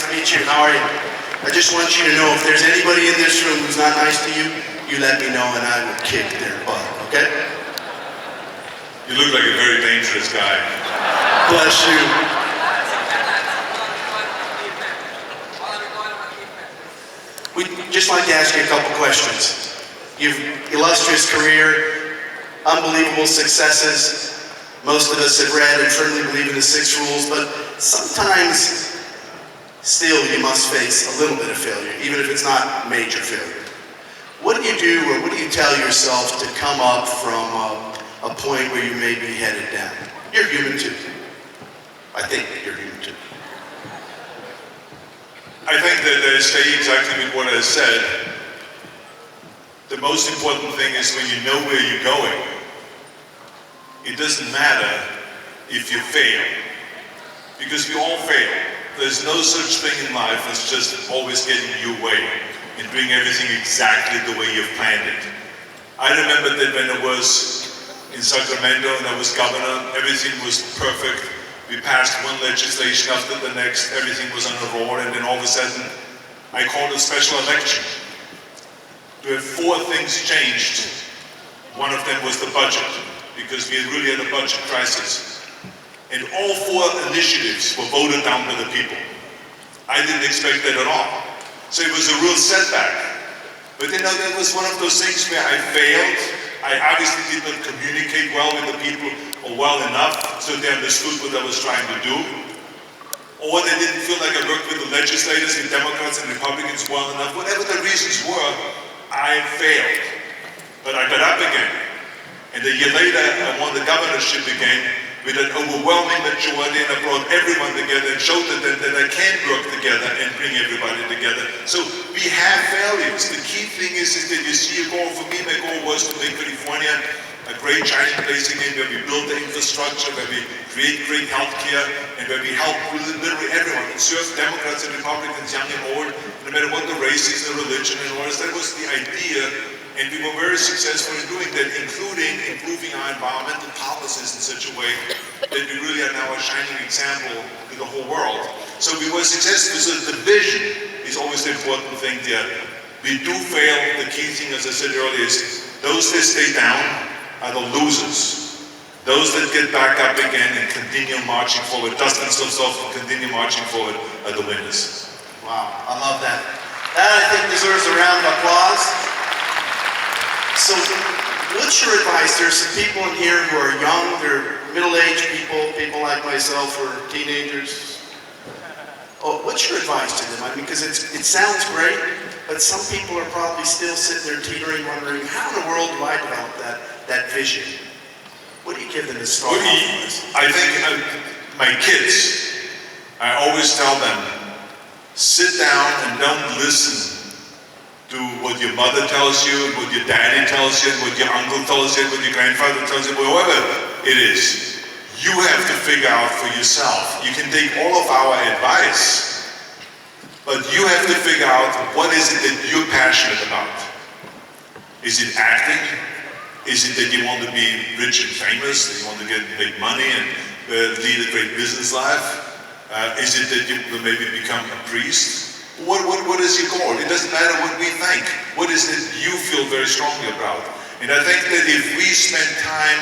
nice to meet you. How are you? I just want you to know if there's anybody in this room who's not nice to you, you let me know and I will kick their butt, okay? You look like a very dangerous guy. Bless you. We'd just like to ask you a couple questions. You've illustrious career, unbelievable successes. Most of us have read and firmly believe in the 6 rules, but sometimes still you must face a little bit of failure, even if it's not major failure. What do you do or what do you tell yourself to come up from a point where you may be headed down? You're human too. I think you're human too. I think that I stay exactly with what I said. The most important thing is when you know where you're going, it doesn't matter if you fail, because we all fail. There's no such thing in life as just always getting your way and doing everything exactly the way you've planned it. I remember that when I was in Sacramento and I was governor, everything was perfect. We passed one legislation after the next, everything was on a roll, and then all of a sudden, I called a special election. There were 4 things changed. One of them was the budget, because we really had a budget crisis. And all 4 initiatives were voted down by the people. I didn't expect that at all. So it was a real setback. But you know, that was one of those things where I failed. I obviously did not communicate well with the people, or well enough, so they understood what I was trying to do. Or they didn't feel like I worked with the legislators, with Democrats and Republicans well enough. Whatever the reasons were, I failed. But I got up again. And a year later, I won the governorship again with an overwhelming majority, and I brought everyone together and showed them that I can work together and bring everybody together. So we have failures. The key thing is that you see a goal. For me, my goal was to make California a great shining place again, where we build the infrastructure, where we create great healthcare, and where we help literally everyone, and serve Democrats and Republicans, young and old, no matter what the race is, the religion, and all this. That was the idea. And we were very successful in doing that, including improving our environmental policies in such a way that we really are now a shining example to the whole world. So we were successful. So the vision is always the important thing there. We do fail. The key thing, as I said earlier, is those that stay down are the losers. Those that get back up again and continue marching forward, dust themselves off and continue marching forward, are the winners. Wow, I love that. That, I think, deserves a round of applause. So, what's your advice? There's some people in here who are young, they're middle-aged people like myself, or teenagers. Oh, what's your advice to them? I mean, because it sounds great, but some people are probably still sitting there teetering, wondering, how in the world do I develop that vision? What do you give them to start off with? I think my kids, I always tell them, sit down and don't listen to what your mother tells you, what your daddy tells you, what your uncle tells you, what your grandfather tells you, whoever it is. You have to figure out for yourself. You can take all of our advice, but you have to figure out what is it that you're passionate about. Is it acting? Is it that you want to be rich and famous, that you want to get big money and lead a great business life? Is it that you will maybe become a priest? What is your goal? It doesn't matter what we think. What is it you feel very strongly about? And I think that if we spend time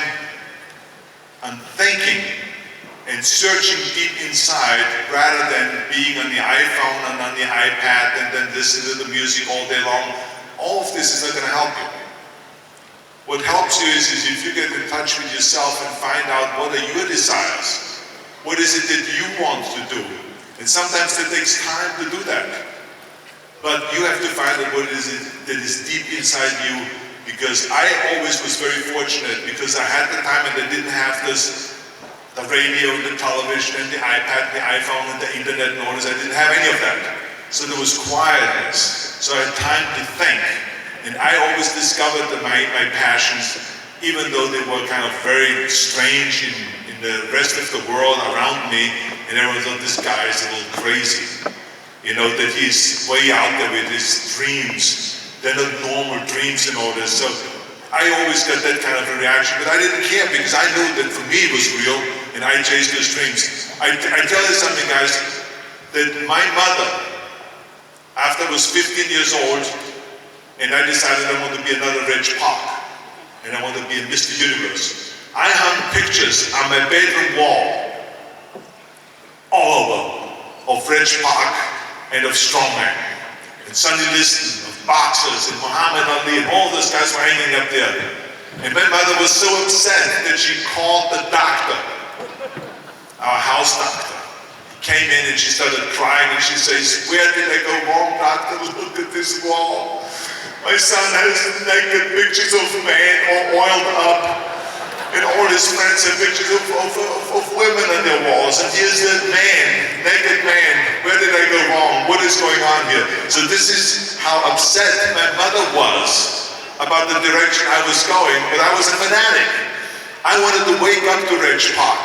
on thinking and searching deep inside, rather than being on the iPhone and on the iPad and then listening to the music all day long, all of this is not going to help you. What helps you is if you get in touch with yourself and find out what are your desires. What is it that you want to do? And sometimes it takes time to do that. But you have to find out what it is that is deep inside you, because I always was very fortunate, because I had the time and I didn't have the radio, the television, and the iPad, the iPhone, and the internet and all this. I didn't have any of that. So there was quietness. So I had time to think. And I always discovered that my passions, even though they were kind of very strange in the rest of the world around me, and everyone thought this guy is a little crazy. You know, that he's way out there with his dreams. They're not normal dreams and all this. So I always got that kind of a reaction, but I didn't care, because I knew that for me it was real, and I chased those dreams. I tell you something, guys, that my mother, after I was 15 years old, and I decided I want to be another Reg Park, and I want to be a Mr. Universe, I hung pictures on my bedroom wall, all over, of Reg Park and of strongman, and Sonny Liston, of boxers, and Muhammad Ali, and all those guys were hanging up there. And my mother was so upset that she called the doctor, our house doctor. He came in and she started crying and she says, "Where did I go wrong, doctor? Look at this wall. My son has naked pictures of men all oiled up, and all his friends have pictures of women on their walls. And here's that man, naked man. Where did I go wrong? What is going on here?" So this is how upset my mother was about the direction I was going, but I was a fanatic. I wanted to wake up to Reg Park.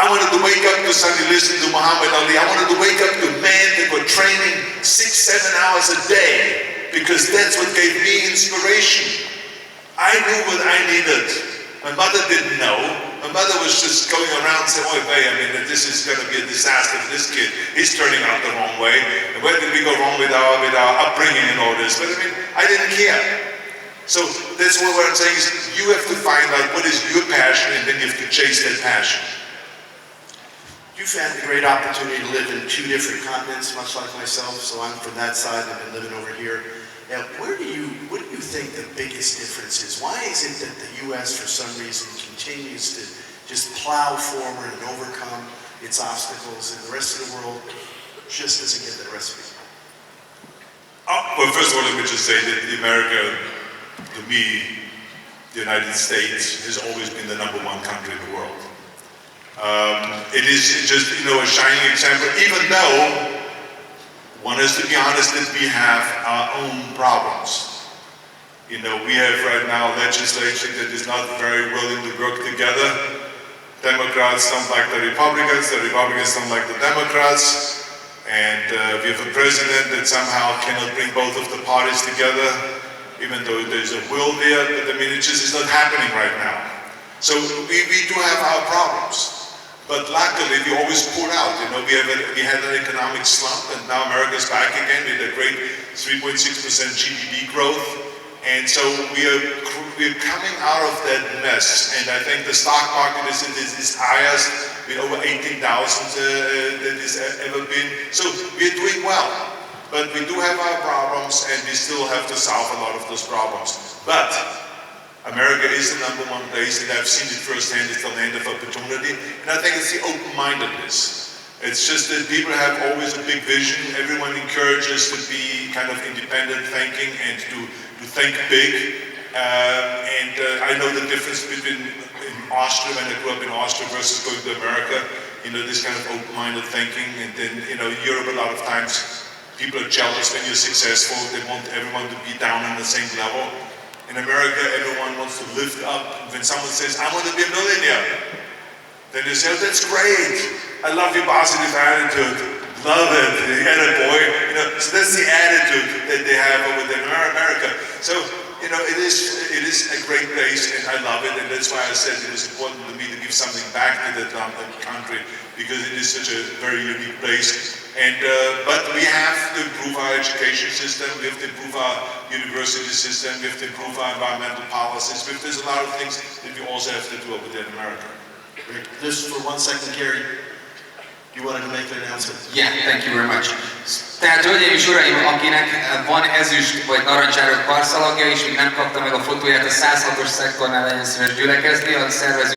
I wanted to wake up to Sonny Liston, to Muhammad Ali. I wanted to wake up to men that were training 6-7 hours a day, because that's what gave me inspiration. I knew what I needed. My mother didn't know. My mother was just going around saying, "Oh, babe, I mean, this is going to be a disaster for this kid. He's turning out the wrong way. And where did we go wrong with our upbringing and all this?" But I mean, I didn't care. So that's what I'm saying is, you have to find out what is your passion, and then you have to chase that passion. You've had the great opportunity to live in 2 different continents, much like myself, so I'm from that side, I've been living over here. Now, what do you think the biggest difference is? Why is it that the U.S., for some reason, continues to just plow forward and overcome its obstacles, and the rest of the world just doesn't get that recipe? Well, first of all, let me just say that America, to me, the United States, has always been the #1 country in the world. It is just, a shining example, even though one has to be honest that we have our own problems. We have right now legislation that is not very willing to work together. Democrats don't like the Republicans don't like the Democrats, and we have a president that somehow cannot bring both of the parties together, even though there's a will there, but I mean, it just is not happening right now. So we do have our problems. But luckily, we always pull out. We had an economic slump, and now America's back again with a great 3.6% GDP growth. And so we're coming out of that mess. And I think the stock market is its highest with over 18,000 that it's ever been. So we're doing well. But we do have our problems, and we still have to solve a lot of those problems. But America is the #1 place, and I've seen it firsthand. It's the land of opportunity, and I think it's the open-mindedness. It's just that people have always a big vision. Everyone encourages to be kind of independent thinking and to think big. I know the difference between in Austria, when I grew up in Austria, versus going to America. This kind of open-minded thinking, and then in Europe a lot of times people are jealous when you're successful. They want everyone to be down on the same level. In America, everyone wants to lift up. When someone says, "I want to be a millionaire," then they say, "Oh, that's great. I love your positive attitude. Love it. You got a boy." So that's the attitude that they have over there in America. So, it is a great place, and I love it. And that's why I said it was important to me to give something back to that country, because it is such a very unique place. But we have to improve our education system, we have to improve our university system, we have to improve our environmental policies. There's a lot of things that we also have to do over there in America. Just for 1 second, Gary, you wanted to make an announcement? Yeah, thank you very much. Tehát, hölgyeim és uraim, akinek van ezüst vagy narancsárga karszalagja, és még nem kapta meg a fotóját, a 106-os szektornál legyen szíves gyülekezni, a szervező